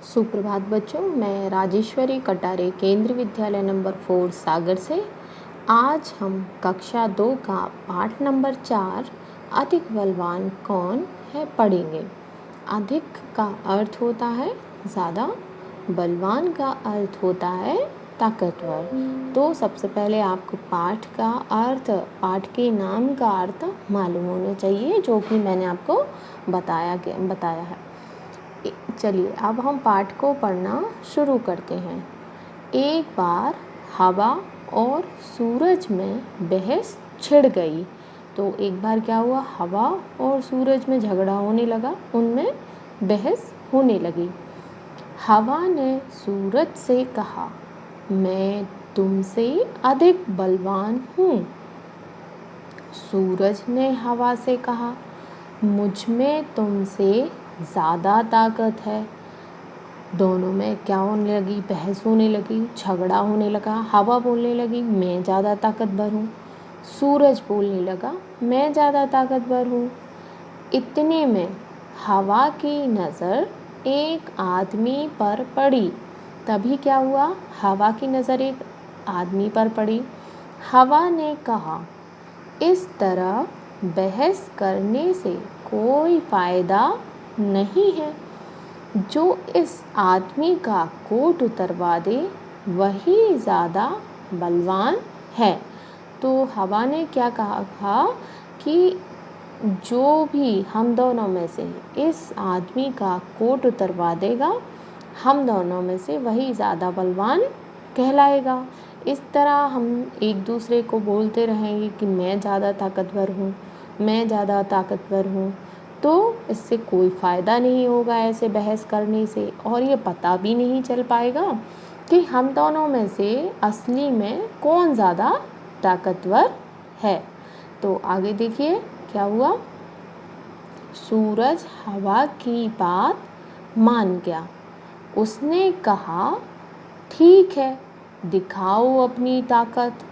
सुप्रभात बच्चों, मैं राजेश्वरी कटारे केंद्रीय विद्यालय नंबर 4 सागर से। आज हम कक्षा 2 का पाठ नंबर 4 अधिक बलवान कौन है पढ़ेंगे। अधिक का अर्थ होता है ज़्यादा, बलवान का अर्थ होता है ताकतवर। तो सबसे पहले आपको पाठ के नाम का अर्थ मालूम होना चाहिए, जो कि मैंने आपको बताया है। चलिए अब हम पाठ को पढ़ना शुरू करते हैं। एक बार हवा और सूरज में बहस छिड़ गई। तो एक बार क्या हुआ, हवा और सूरज में झगड़ा होने लगा, उनमें बहस होने लगी। हवा ने सूरज से कहा, मैं तुमसे अधिक बलवान हूँ। सूरज ने हवा से कहा, मुझ में तुमसे ज़्यादा ताकत है। दोनों में क्या होने लगी, बहस होने लगी, झगड़ा होने लगा। हवा बोलने लगी, मैं ज़्यादा ताकतवर हूँ। सूरज बोलने लगा, मैं ज़्यादा ताकतवर हूँ। इतने में हवा की नज़र एक आदमी पर पड़ी। तभी क्या हुआ, हवा की नज़र एक आदमी पर पड़ी। हवा ने कहा, इस तरह बहस करने से कोई फ़ायदा नहीं है। जो इस आदमी का कोट उतरवा दे वही ज़्यादा बलवान है। तो हवा ने क्या कहा कि जो भी हम दोनों में से इस आदमी का कोट उतरवा देगा, हम दोनों में से वही ज़्यादा बलवान कहलाएगा। इस तरह हम एक दूसरे को बोलते रहेंगे कि मैं ज़्यादा ताकतवर हूँ, मैं ज़्यादा ताकतवर हूँ। तो इससे कोई फ़ायदा नहीं होगा ऐसे बहस करने से, और ये पता भी नहीं चल पाएगा कि हम दोनों में से असली में कौन ज़्यादा ताकतवर है। तो आगे देखिए क्या हुआ। सूरज हवा की बात मान गया। उसने कहा, ठीक है, दिखाओ अपनी ताकत।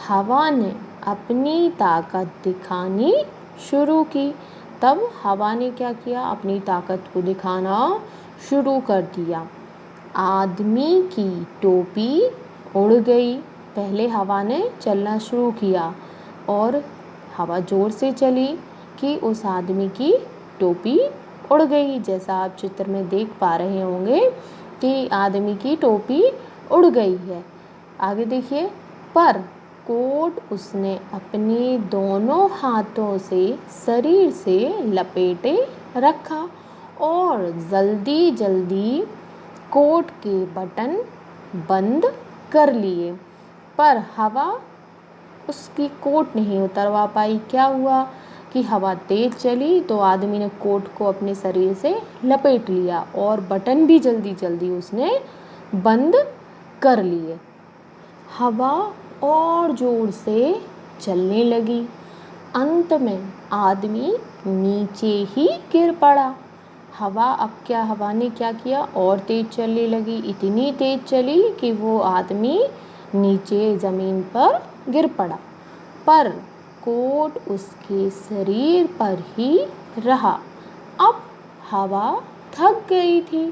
हवा ने अपनी ताकत दिखानी शुरू की। तब हवा ने क्या किया, अपनी ताकत को दिखाना शुरू कर दिया। आदमी की टोपी उड़ गई। पहले हवा ने चलना शुरू किया और हवा ज़ोर से चली कि उस आदमी की टोपी उड़ गई। जैसा आप चित्र में देख पा रहे होंगे कि आदमी की टोपी उड़ गई है। आगे देखिए, पर कोट उसने अपने दोनों हाथों से शरीर से लपेटे रखा और जल्दी जल्दी कोट के बटन बंद कर लिए। पर हवा उसकी कोट नहीं उतरवा पाई। क्या हुआ कि हवा तेज चली तो आदमी ने कोट को अपने शरीर से लपेट लिया और बटन भी जल्दी जल्दी उसने बंद कर लिए। हवा और ज़ोर से चलने लगी। अंत में आदमी नीचे ही गिर पड़ा। हवा ने क्या किया, और तेज चलने लगी। इतनी तेज चली कि वो आदमी नीचे ज़मीन पर गिर पड़ा, पर कोट उसके शरीर पर ही रहा। अब हवा थक गई थी।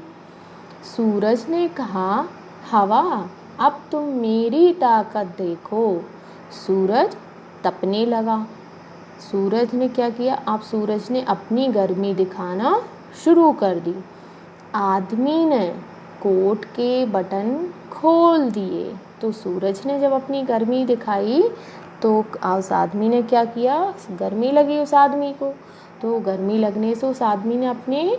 सूरज ने कहा, हवा, अब तुम मेरी ताकत देखो। सूरज तपने लगा। सूरज ने क्या किया, अब सूरज ने अपनी गर्मी दिखाना शुरू कर दी। आदमी ने कोट के बटन खोल दिए। तो सूरज ने जब अपनी गर्मी दिखाई तो उस आदमी ने क्या किया, गर्मी लगी उस आदमी को। तो गर्मी लगने से उस आदमी ने अपने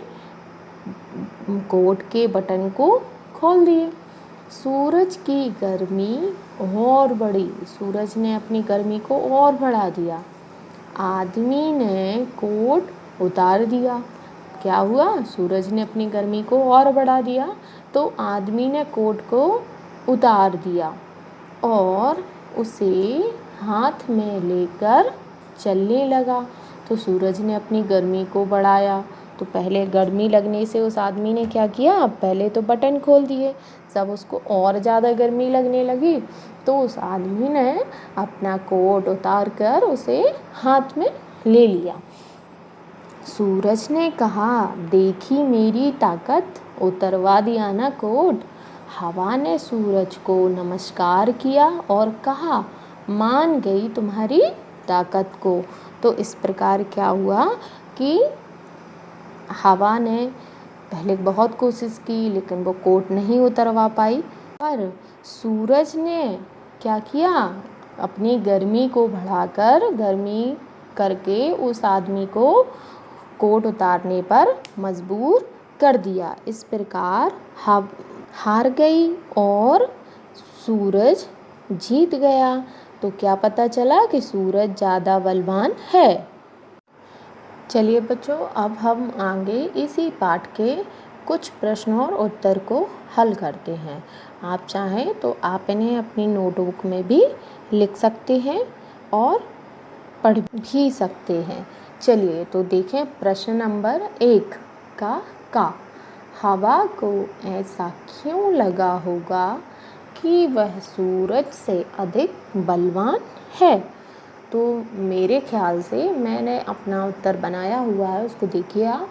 कोट के बटन को खोल दिए। सूरज की गर्मी और बढ़ी। सूरज ने अपनी गर्मी को और बढ़ा दिया। आदमी ने कोट उतार दिया। क्या हुआ, सूरज ने अपनी गर्मी को और बढ़ा दिया तो आदमी ने कोट को उतार दिया और उसे हाथ में लेकर चलने लगा। तो सूरज ने अपनी गर्मी को बढ़ाया। तो पहले गर्मी लगने से उस आदमी ने क्या किया, पहले तो बटन खोल दिए। जब उसको और ज़्यादा गर्मी लगने लगी तो उस आदमी ने अपना कोट उतार कर उसे हाथ में ले लिया। सूरज ने कहा, देखी मेरी ताकत। उतरवा दिया ना कोट। हवा ने सूरज को नमस्कार किया और कहा, मान गई तुम्हारी ताकत को। तो इस प्रकार क्या हुआ कि हवा ने पहले बहुत कोशिश की लेकिन वो कोट नहीं उतरवा पाई, पर सूरज ने क्या किया, अपनी गर्मी को बढ़ाकर गर्मी करके उस आदमी को कोट उतारने पर मजबूर कर दिया। इस प्रकार हार गई और सूरज जीत गया। तो क्या पता चला कि सूरज ज़्यादा बलवान है। चलिए बच्चों, अब हम आगे इसी पाठ के कुछ प्रश्न और उत्तर को हल करते हैं। आप चाहें तो आप इन्हें अपनी नोटबुक में भी लिख सकते हैं और पढ़ भी सकते हैं। चलिए तो देखें प्रश्न नंबर 1 का हवा को ऐसा क्यों लगा होगा कि वह सूरज से अधिक बलवान है। तो मेरे ख्याल से मैंने अपना उत्तर बनाया हुआ है, उसको देखिए आप।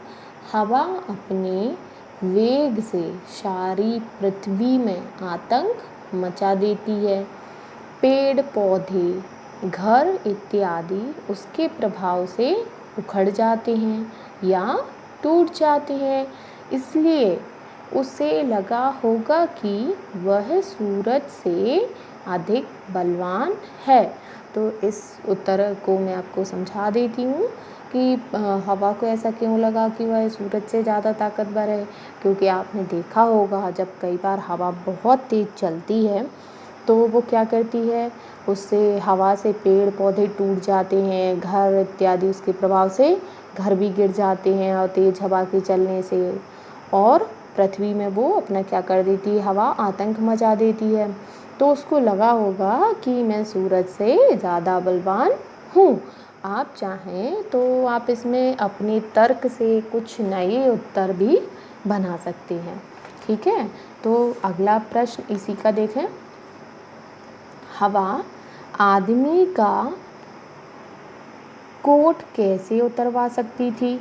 हवा अपने वेग से सारी पृथ्वी में आतंक मचा देती है। पेड़ पौधे, घर इत्यादि उसके प्रभाव से उखड़ जाते हैं या टूट जाते हैं, इसलिए उसे लगा होगा कि वह सूरज से अधिक बलवान है। तो इस उत्तर को मैं आपको समझा देती हूँ कि हवा को ऐसा क्यों लगा कि वह सूरज से ज़्यादा ताकतवर है। क्योंकि आपने देखा होगा जब कई बार हवा बहुत तेज़ चलती है तो वो क्या करती है, उससे हवा से पेड़ पौधे टूट जाते हैं, घर इत्यादि उसके प्रभाव से घर भी गिर जाते हैं और तेज़ हवा के चलने से, और पृथ्वी में वो अपना क्या कर देती है, हवा आतंक मचा देती है। तो उसको लगा होगा कि मैं सूरज से ज़्यादा बलवान हूँ। आप चाहें तो आप इसमें अपने तर्क से कुछ नए उत्तर भी बना सकते हैं। ठीक है, तो अगला प्रश्न इसी का देखें। हवा आदमी का कोट कैसे उतरवा सकती थी,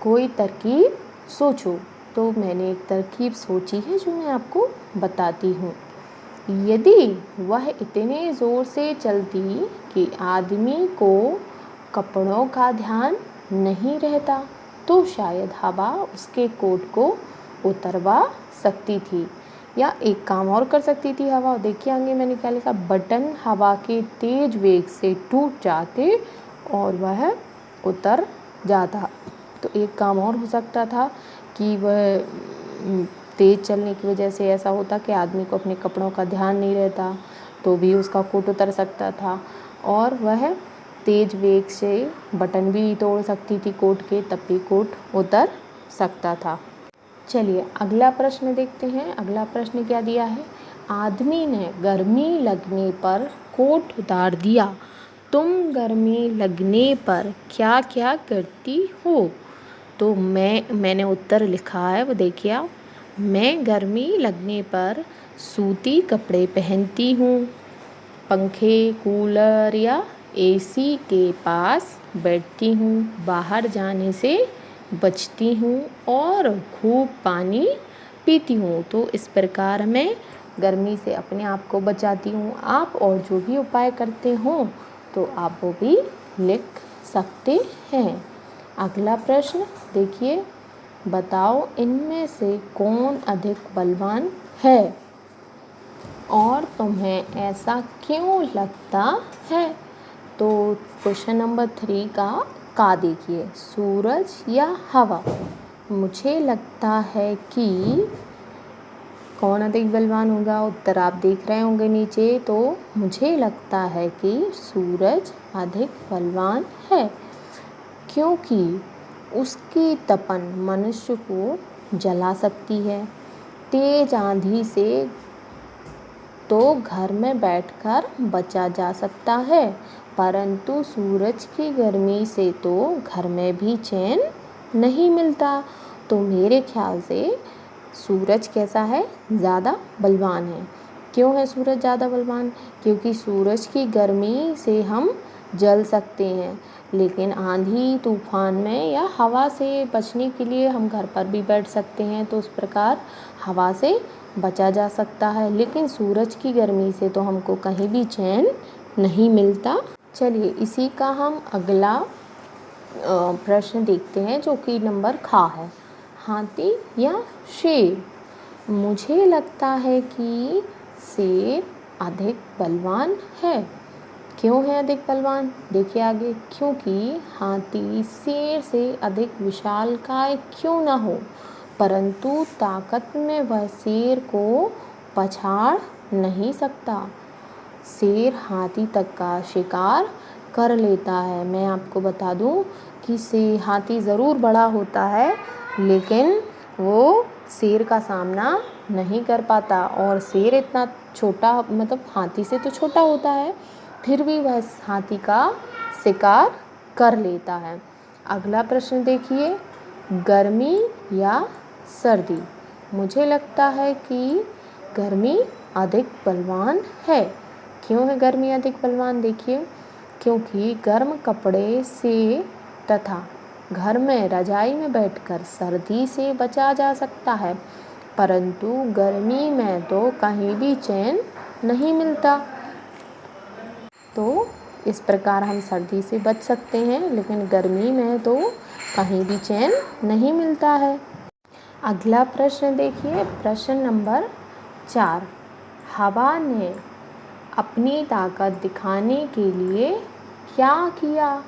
कोई तरकीब सोचो। तो मैंने एक तरकीब सोची है जो मैं आपको बताती हूँ। यदि वह इतने ज़ोर से चलती कि आदमी को कपड़ों का ध्यान नहीं रहता तो शायद हवा उसके कोट को उतरवा सकती थी। या एक काम और कर सकती थी हवा, देखिए आगे मैंने क्या लिखा, बटन हवा के तेज वेग से टूट जाते और वह उतर जाता। तो एक काम और हो सकता था कि वह तेज़ चलने की वजह से ऐसा होता कि आदमी को अपने कपड़ों का ध्यान नहीं रहता तो भी उसका कोट उतर सकता था, और वह तेज़ वेग से बटन भी तोड़ सकती थी कोट के, तब भी कोट उतर सकता था। चलिए अगला प्रश्न देखते हैं। अगला प्रश्न क्या दिया है, आदमी ने गर्मी लगने पर कोट उतार दिया, तुम गर्मी लगने पर क्या क्या करती हो। तो मैंने उत्तर लिखा है, वो देखिए आप। मैं गर्मी लगने पर सूती कपड़े पहनती हूँ, पंखे, कूलर या एसी के पास बैठती हूँ, बाहर जाने से बचती हूँ और खूब पानी पीती हूँ। तो इस प्रकार मैं गर्मी से अपने आप को बचाती हूँ। आप और जो भी उपाय करते हो तो आप वो भी लिख सकते हैं। अगला प्रश्न देखिए, बताओ इनमें से कौन अधिक बलवान है और तुम्हें ऐसा क्यों लगता है। तो क्वेश्चन नंबर 3 का देखिए, सूरज या हवा। मुझे लगता है कि कौन अधिक बलवान होगा, उत्तर आप देख रहे होंगे नीचे। तो मुझे लगता है कि सूरज अधिक बलवान है, क्योंकि उसकी तपन मनुष्य को जला सकती है। तेज आंधी से तो घर में बैठकर बचा जा सकता है, परंतु सूरज की गर्मी से तो घर में भी चैन नहीं मिलता। तो मेरे ख्याल से सूरज कैसा है, ज़्यादा बलवान है। क्यों है सूरज ज़्यादा बलवान, क्योंकि सूरज की गर्मी से हम जल सकते हैं। लेकिन आंधी तूफान में या हवा से बचने के लिए हम घर पर भी बैठ सकते हैं, तो उस प्रकार हवा से बचा जा सकता है। लेकिन सूरज की गर्मी से तो हमको कहीं भी चैन नहीं मिलता। चलिए इसी का हम अगला प्रश्न देखते हैं, जो कि नंबर खा है। हाथी या शेर? मुझे लगता है कि शेर अधिक बलवान है। क्यों है अधिक बलवान? देखिए आगे, क्योंकि हाथी शेर से अधिक विशालकाय क्यों ना हो, परंतु ताकत में वह शेर को पछाड़ नहीं सकता। शेर हाथी तक का शिकार कर लेता है। मैं आपको बता दूं कि हाथी ज़रूर बड़ा होता है, लेकिन वो शेर का सामना नहीं कर पाता। और शेर इतना छोटा, मतलब हाथी से तो छोटा होता है, फिर भी वह हाथी का शिकार कर लेता है। अगला प्रश्न देखिए, गर्मी या सर्दी? मुझे लगता है कि गर्मी अधिक बलवान है। क्यों है गर्मी अधिक बलवान? देखिए, क्योंकि गर्म कपड़े से तथा घर में रजाई में बैठकर सर्दी से बचा जा सकता है, परंतु गर्मी में तो कहीं भी चैन नहीं मिलता। तो इस प्रकार हम सर्दी से बच सकते हैं, लेकिन गर्मी में तो कहीं भी चैन नहीं मिलता है। अगला प्रश्न देखिए, प्रश्न नंबर 4। हवा ने अपनी ताकत दिखाने के लिए क्या किया?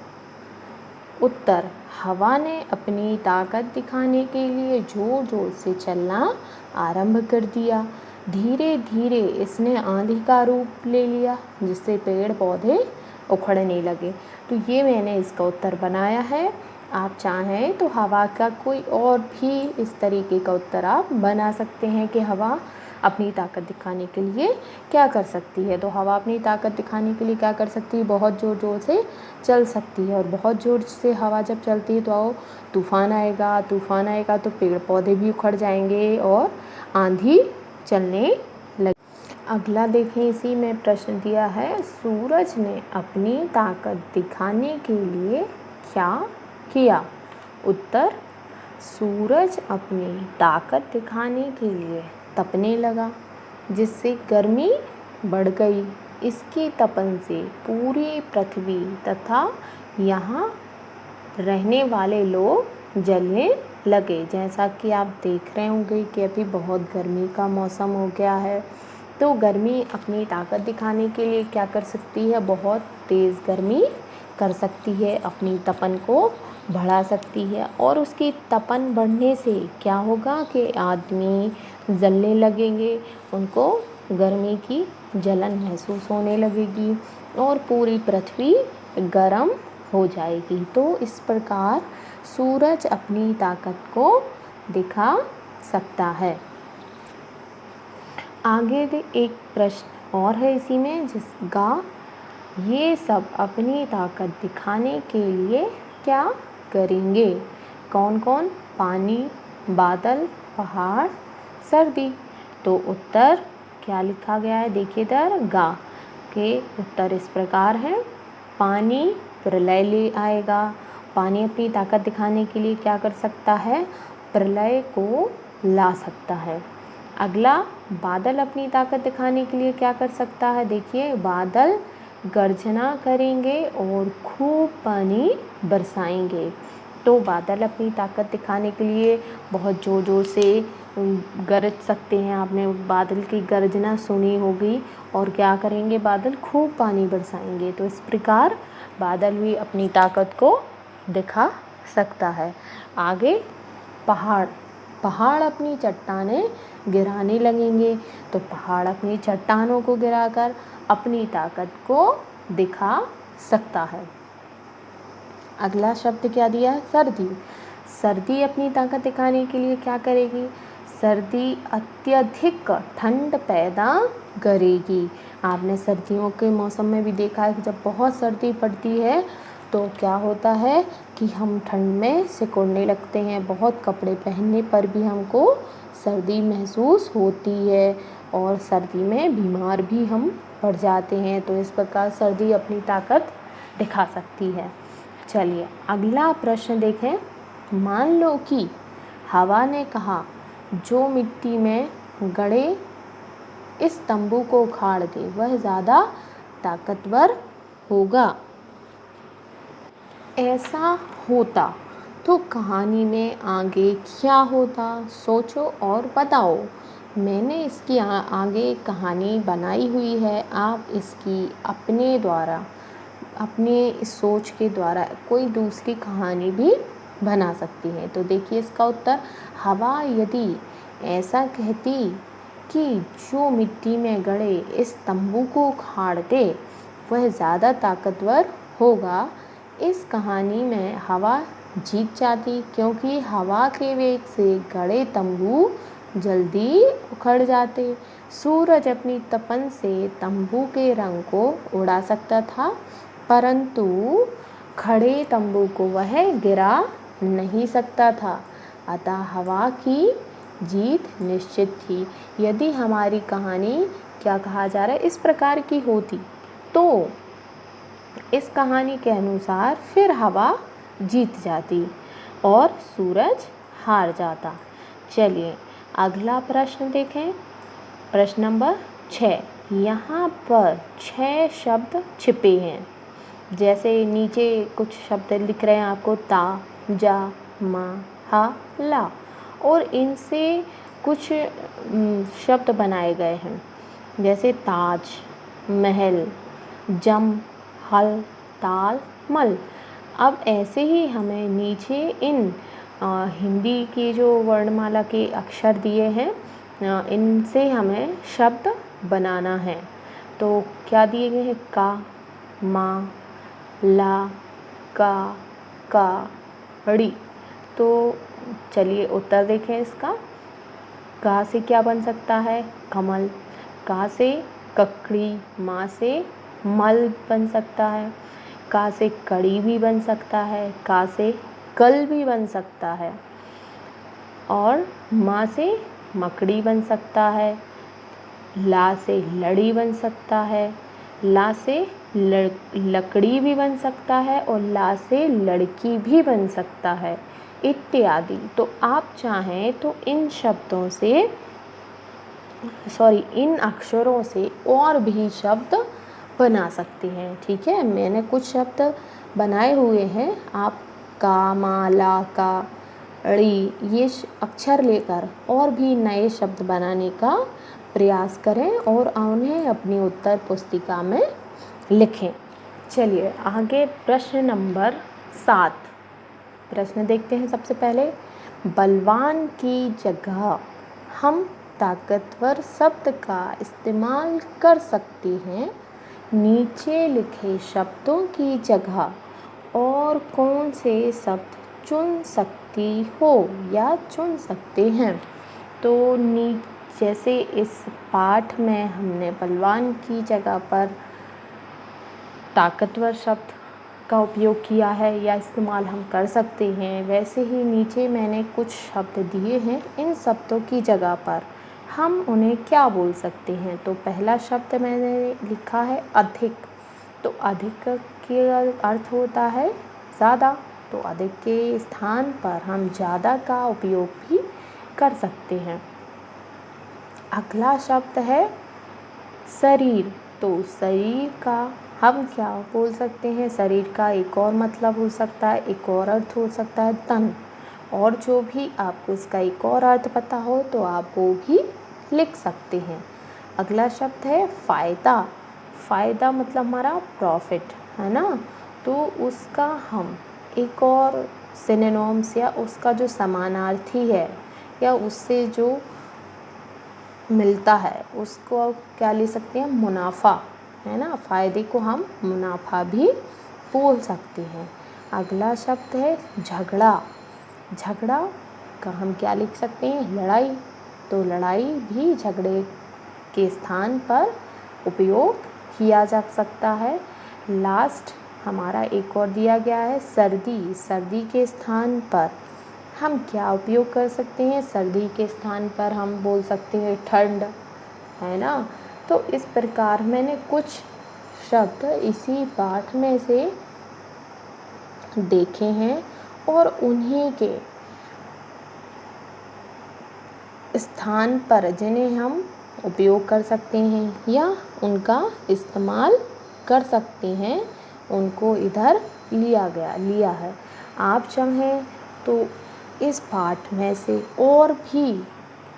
उत्तर, हवा ने अपनी ताकत दिखाने के लिए जोर जोर से चलना आरंभ कर दिया। धीरे धीरे इसने आंधी का रूप ले लिया, जिससे पेड़ पौधे उखड़ने लगे। तो ये मैंने इसका उत्तर बनाया है। आप चाहें तो हवा का कोई और भी इस तरीके का उत्तर आप बना सकते हैं कि हवा अपनी ताकत दिखाने के लिए क्या कर सकती है। तो हवा अपनी ताकत दिखाने के लिए क्या कर सकती है? बहुत ज़ोर ज़ोर से चल सकती है, और बहुत ज़ोर से हवा जब चलती है तो तूफान आएगा तो पेड़ पौधे भी उखड़ जाएंगे और आंधी चलने लगी। अगला देखें, इसी में प्रश्न दिया है, सूरज ने अपनी ताकत दिखाने के लिए क्या किया? उत्तर, सूरज अपनी ताकत दिखाने के लिए तपने लगा, जिससे गर्मी बढ़ गई। इसकी तपन से पूरी पृथ्वी तथा यहाँ रहने वाले लोग जलने लगे। जैसा कि आप देख रहे होंगे कि अभी बहुत गर्मी का मौसम हो गया है, तो गर्मी अपनी ताकत दिखाने के लिए क्या कर सकती है? बहुत तेज़ गर्मी कर सकती है, अपनी तपन को बढ़ा सकती है। और उसकी तपन बढ़ने से क्या होगा कि आदमी जलने लगेंगे, उनको गर्मी की जलन महसूस होने लगेगी और पूरी पृथ्वी गर्म हो जाएगी। तो इस प्रकार सूरज अपनी ताकत को दिखा सकता है। आगे एक प्रश्न और है इसी में, जिसका ये सब अपनी ताकत दिखाने के लिए क्या करेंगे? कौन कौन? पानी, बादल, पहाड़, सर्दी। तो उत्तर क्या लिखा गया है? देखिए इधर गा के उत्तर इस प्रकार है। पानी प्रलय ले आएगा। पानी अपनी ताकत दिखाने के लिए क्या कर सकता है? प्रलय को ला सकता है। अगला, बादल अपनी ताकत दिखाने के लिए क्या कर सकता है? देखिए, बादल गर्जना करेंगे और खूब पानी बरसाएंगे। तो बादल अपनी ताकत दिखाने के लिए बहुत ज़ोर ज़ोर से गरज सकते हैं। आपने बादल की गर्जना सुनी होगी। और क्या करेंगे? बादल खूब पानी बरसाएंगे। तो इस प्रकार बादल भी अपनी ताकत को दिखा सकता है। आगे, पहाड़ अपनी चट्टानें गिराने लगेंगे। तो पहाड़ अपनी चट्टानों को गिराकर अपनी ताकत को दिखा सकता है। अगला शब्द क्या दिया है? सर्दी। सर्दी अपनी ताकत दिखाने के लिए क्या करेगी? सर्दी अत्यधिक ठंड पैदा करेगी। आपने सर्दियों के मौसम में भी देखा है कि जब बहुत सर्दी पड़ती है तो क्या होता है कि हम ठंड में सिकुड़ने लगते हैं। बहुत कपड़े पहनने पर भी हमको सर्दी महसूस होती है और सर्दी में बीमार भी हम पड़ जाते हैं। तो इस प्रकार सर्दी अपनी ताकत दिखा सकती है। चलिए अगला प्रश्न देखें। मान लो कि हवा ने कहा जो मिट्टी में गड़े इस तंबू को उखाड़ दे वह ज़्यादा ताकतवर होगा। ऐसा होता तो कहानी में आगे क्या होता, सोचो और बताओ। मैंने इसकी आगे कहानी बनाई हुई है, आप इसकी अपने द्वारा, अपने सोच के द्वारा कोई दूसरी कहानी भी बना सकती हैं। तो देखिए इसका उत्तर, हवा यदि ऐसा कहती कि जो मिट्टी में गड़े इस तंबू को उखाड़ दे वह ज़्यादा ताकतवर होगा। इस कहानी में हवा जीत जाती, क्योंकि हवा के वेग से गड़े तंबू जल्दी उखड़ जाते। सूरज अपनी तपन से तंबू के रंग को उड़ा सकता था, परंतु खड़े तंबू को वह गिरा नहीं सकता था। अतः हवा की जीत निश्चित थी। यदि हमारी कहानी, क्या कहा जा रहा है, इस प्रकार की होती तो इस कहानी के अनुसार फिर हवा जीत जाती और सूरज हार जाता। चलिए अगला प्रश्न देखें। प्रश्न नंबर 6। यहाँ पर 6 शब्द छिपे हैं। जैसे नीचे कुछ शब्द लिख रहे हैं आपको, ता, जा, मा, हा, ला, और इनसे कुछ शब्द बनाए गए हैं। जैसे ताज, महल, जम, हल, ताल, मल। अब ऐसे ही हमें नीचे इन हिंदी की जो वर्णमाला के अक्षर दिए हैं, इनसे हमें शब्द बनाना है। तो क्या दिए गए हैं, का, मा, ला, का, ड़ी। तो चलिए उत्तर देखें इसका। का से क्या बन सकता है, कमल। का से ककड़ी, मा से मल बन सकता है। का से कड़ी भी बन सकता है, का से कल भी बन सकता है, और मा से मकड़ी बन सकता है। ला से लड़ी बन सकता है, ला से लकड़ी भी बन सकता है, और ला से लड़की भी बन सकता है, इत्यादि। तो आप चाहें तो इन शब्दों से, इन अक्षरों से और भी शब्द बना सकते हैं। ठीक है, मैंने कुछ शब्द बनाए हुए हैं, आप का, मा, ला, का, ड़ी ये अक्षर लेकर और भी नए शब्द बनाने का प्रयास करें और उन्हें अपनी उत्तर पुस्तिका में लिखें। चलिए आगे प्रश्न नंबर 7। प्रश्न देखते हैं। सबसे पहले, बलवान की जगह हम ताकतवर शब्द का इस्तेमाल कर सकते हैं। नीचे लिखे शब्दों की जगह और कौन से शब्द चुन सकती हो या चुन सकते हैं। तो जैसे इस पाठ में हमने बलवान की जगह पर ताकतवर शब्द का उपयोग किया है या इस्तेमाल हम कर सकते हैं, वैसे ही नीचे मैंने कुछ शब्द दिए हैं। इन शब्दों की जगह पर हम उन्हें क्या बोल सकते हैं। तो पहला शब्द मैंने लिखा है अधिक। तो अधिक का अर्थ होता है ज़्यादा, तो अधिक के स्थान पर हम ज़्यादा का उपयोग भी कर सकते हैं। अगला शब्द है शरीर। तो शरीर का हम क्या बोल सकते हैं, शरीर का एक और मतलब हो सकता है, एक और अर्थ हो सकता है तन। और जो भी आपको इसका एक और अर्थ पता हो तो आप वो भी लिख सकते हैं। अगला शब्द है फ़ायदा। फ़ायदा मतलब हमारा प्रॉफिट है ना, तो उसका हम एक और सिनोनिम्स या उसका जो समानार्थी है या उससे जो मिलता है उसको क्या ले सकते हैं, मुनाफा, है ना। फ़ायदे को हम मुनाफा भी बोल सकते हैं। अगला शब्द है झगड़ा। झगड़ा का हम क्या लिख सकते हैं, लड़ाई। तो लड़ाई भी झगड़े के स्थान पर उपयोग किया जा सकता है। लास्ट हमारा एक और दिया गया है सर्दी। सर्दी के स्थान पर हम क्या उपयोग कर सकते हैं, सर्दी के स्थान पर हम बोल सकते हैं ठंड, है ना। तो इस प्रकार मैंने कुछ शब्द इसी पाठ में से देखे हैं और उन्हीं के स्थान पर जिन्हें हम उपयोग कर सकते हैं या उनका इस्तेमाल कर सकते हैं, उनको इधर लिया है। आप चाहें तो इस पाठ में से और भी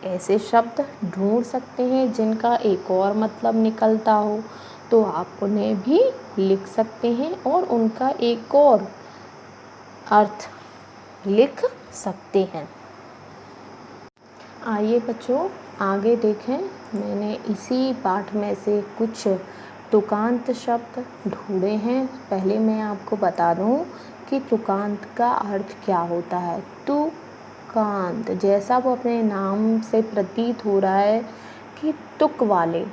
ऐसे शब्द ढूंढ सकते हैं जिनका एक और मतलब निकलता हो, तो आप उन्हें भी लिख सकते हैं और उनका एक और अर्थ लिख सकते हैं। आइए बच्चों आगे देखें। मैंने इसी पाठ में से कुछ तुकांत शब्द ढूंढे हैं। पहले मैं आपको बता दूं कि तुकांत का अर्थ क्या होता है। तुकांत, जैसा वो अपने नाम से प्रतीत हो रहा है कि तुक वाले,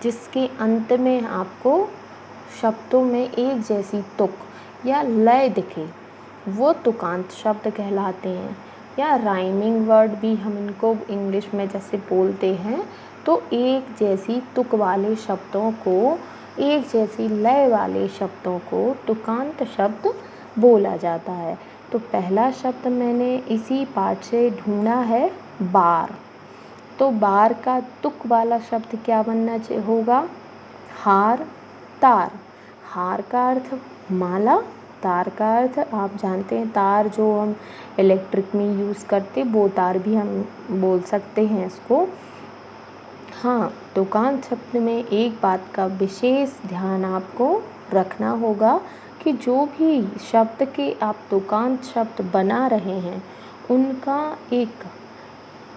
जिसके अंत में आपको शब्दों में एक जैसी तुक या लय दिखे, वो तुकांत शब्द कहलाते हैं। या राइमिंग वर्ड भी हम इनको इंग्लिश में जैसे बोलते हैं, तो एक जैसी तुक वाले शब्दों को, एक जैसी लय वाले शब्दों को तुकांत शब्द बोला जाता है। तो पहला शब्द मैंने इसी पाठ से ढूंढा है, बार। तो बार का तुक वाला शब्द क्या बनना होगा? हार, तार। हार का अर्थ माला, तार का अर्थ आप जानते हैं, तार जो हम इलेक्ट्रिक में यूज़ करते, वो तार भी हम बोल सकते हैं इसको। हाँ, तुकांत शब्द में एक बात का विशेष ध्यान आपको रखना होगा कि जो भी शब्द के आप तुकांत शब्द बना रहे हैं, उनका एक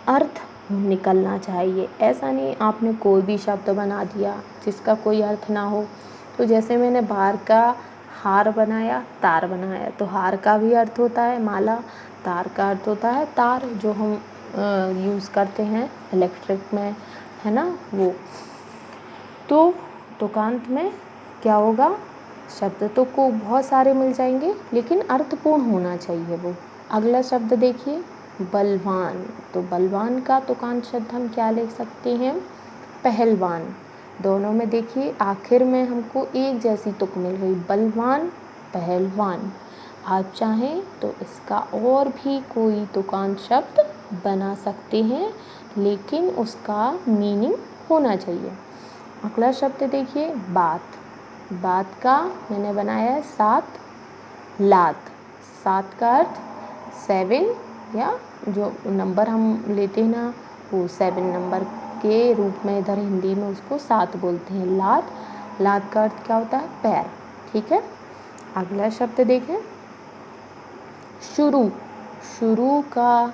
अर्थ निकलना चाहिए। ऐसा नहीं आपने कोई भी शब्द बना दिया जिसका कोई अर्थ ना हो। तो जैसे मैंने बार का हार बनाया, तार बनाया, तो हार का भी अर्थ होता है माला, तार का अर्थ होता है तार, जो हम यूज़ करते हैं इलेक्ट्रिक में, है ना वो। तो तुकांत में क्या होगा? शब्द तो को बहुत सारे मिल जाएंगे, लेकिन अर्थपूर्ण होना चाहिए वो। अगला शब्द देखिए, बलवान। तो बलवान का तुकांत शब्द हम क्या लिख सकते हैं? पहलवान। दोनों में देखिए आखिर में हमको एक जैसी तुक मिल गई, बलवान, पहलवान। आप चाहें तो इसका और भी कोई तुकांत शब्द बना सकते हैं, लेकिन उसका मीनिंग होना चाहिए। अगला शब्द देखिए, बात। बात का मैंने बनाया है सात, लात। सात का अर्थ 7, या जो नंबर हम लेते हैं ना, वो 7 नंबर के रूप में इधर हिंदी में उसको 7 बोलते हैं। लात, लात का अर्थ क्या होता है? पैर। ठीक है। अगला शब्द देखें, शुरू। शुरू का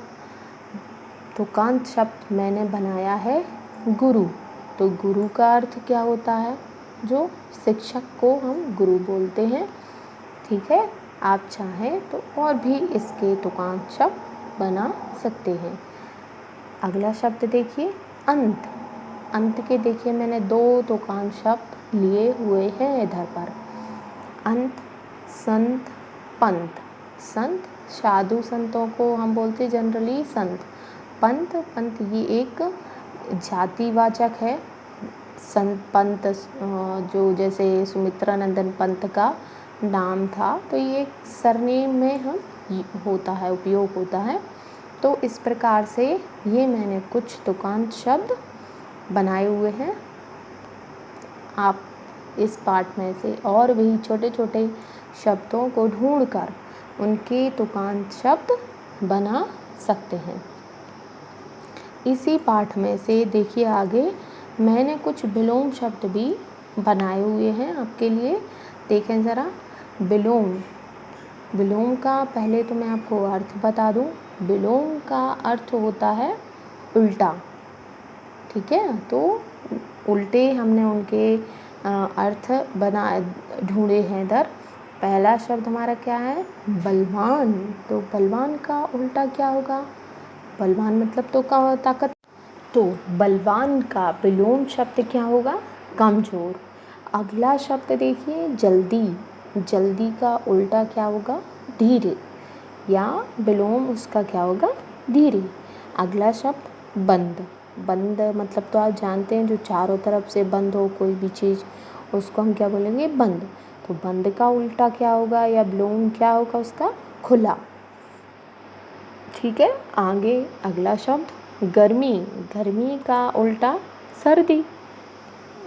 तुकांत शब्द मैंने बनाया है गुरु। तो गुरु का अर्थ क्या होता है? जो शिक्षक को हम गुरु बोलते हैं। ठीक है। आप चाहें तो और भी इसके तुकांत शब्द बना सकते हैं। अगला शब्द देखिए, अंत। अंत के देखिए मैंने 2 तुकांत शब्द लिए हुए हैं इधर पर। अंत, संत, पंत। संत, साधु संतों को हम बोलते जनरली संत। पंत, पंत ये एक जातिवाचक है। संत पंत जो जैसे सुमित्रा नंदन पंत का नाम था, तो ये सरनेम में हम होता है, उपयोग होता है। तो इस प्रकार से ये मैंने कुछ तुकांत शब्द बनाए हुए हैं। आप इस पाठ में से और भी छोटे छोटे शब्दों को ढूंढकर उनके तुकांत शब्द बना सकते हैं। इसी पाठ में से देखिए आगे मैंने कुछ विलोम शब्द भी बनाए हुए हैं आपके लिए। देखें ज़रा, विलोम। विलोम का पहले तो मैं आपको अर्थ बता दूं। विलोम का अर्थ होता है उल्टा। ठीक है। तो उल्टे हमने उनके अर्थ ढूंढे हैं इधर। पहला शब्द हमारा क्या है? बलवान। तो बलवान का उल्टा क्या होगा? बलवान मतलब तो ताकत। तो बलवान का विलोम शब्द क्या होगा? कमज़ोर। अगला शब्द देखिए, जल्दी। जल्दी का उल्टा क्या होगा? धीरे, या विलोम उसका क्या होगा? धीरे। अगला शब्द बंद। बंद मतलब तो आप जानते हैं, जो चारों तरफ से बंद हो कोई भी चीज़, उसको हम क्या बोलेंगे? बंद। तो तो बंद का उल्टा क्या होगा या विलोम क्या होगा उसका? खुला। ठीक है, आगे अगला शब्द गर्मी। गर्मी का उल्टा सर्दी।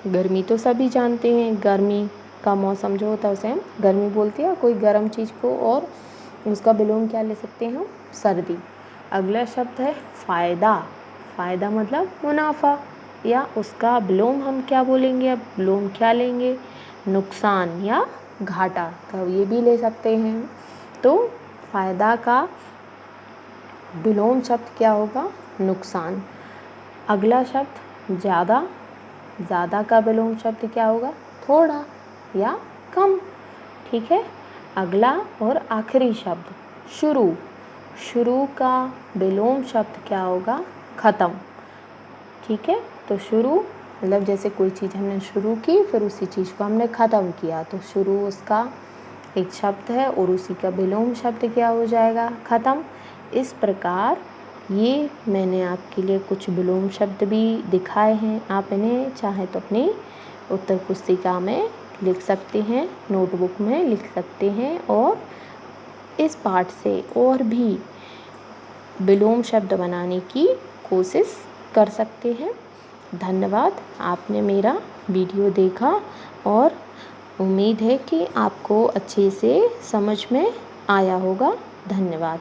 गर्मी तो सभी जानते हैं, गर्मी का मौसम जो होता है उसे हम गर्मी बोलते हैं, कोई गर्म चीज़ को, और उसका विलोम क्या ले सकते हैं हम? सर्दी। अगला शब्द है फ़ायदा। फ़ायदा मतलब मुनाफा, या उसका विलोम हम क्या बोलेंगे? अब विलोम क्या लेंगे? नुकसान या घाटा, तो ये भी ले सकते हैं। तो फ़ायदा का विलोम शब्द क्या होगा? नुकसान। अगला शब्द ज़्यादा। ज़्यादा का विलोम शब्द क्या होगा? थोड़ा या कम। ठीक है, अगला और आखिरी शब्द शुरू। शुरू का विलोम शब्द क्या होगा? ख़त्म। ठीक है, तो शुरू मतलब जैसे कोई चीज़ हमने शुरू की, फिर उसी चीज़ को हमने ख़त्म किया, तो शुरू उसका एक शब्द है और उसी का विलोम शब्द क्या हो जाएगा? ख़त्म। इस प्रकार ये मैंने आपके लिए कुछ विलोम शब्द भी दिखाए हैं। आप इन्हें चाहे तो अपनी उत्तर पुस्तिका में लिख सकते हैं, नोटबुक में लिख सकते हैं, और इस पाठ से और भी विलोम शब्द बनाने की कोशिश कर सकते हैं। धन्यवाद, आपने मेरा वीडियो देखा, और उम्मीद है कि आपको अच्छे से समझ में आया होगा। धन्यवाद।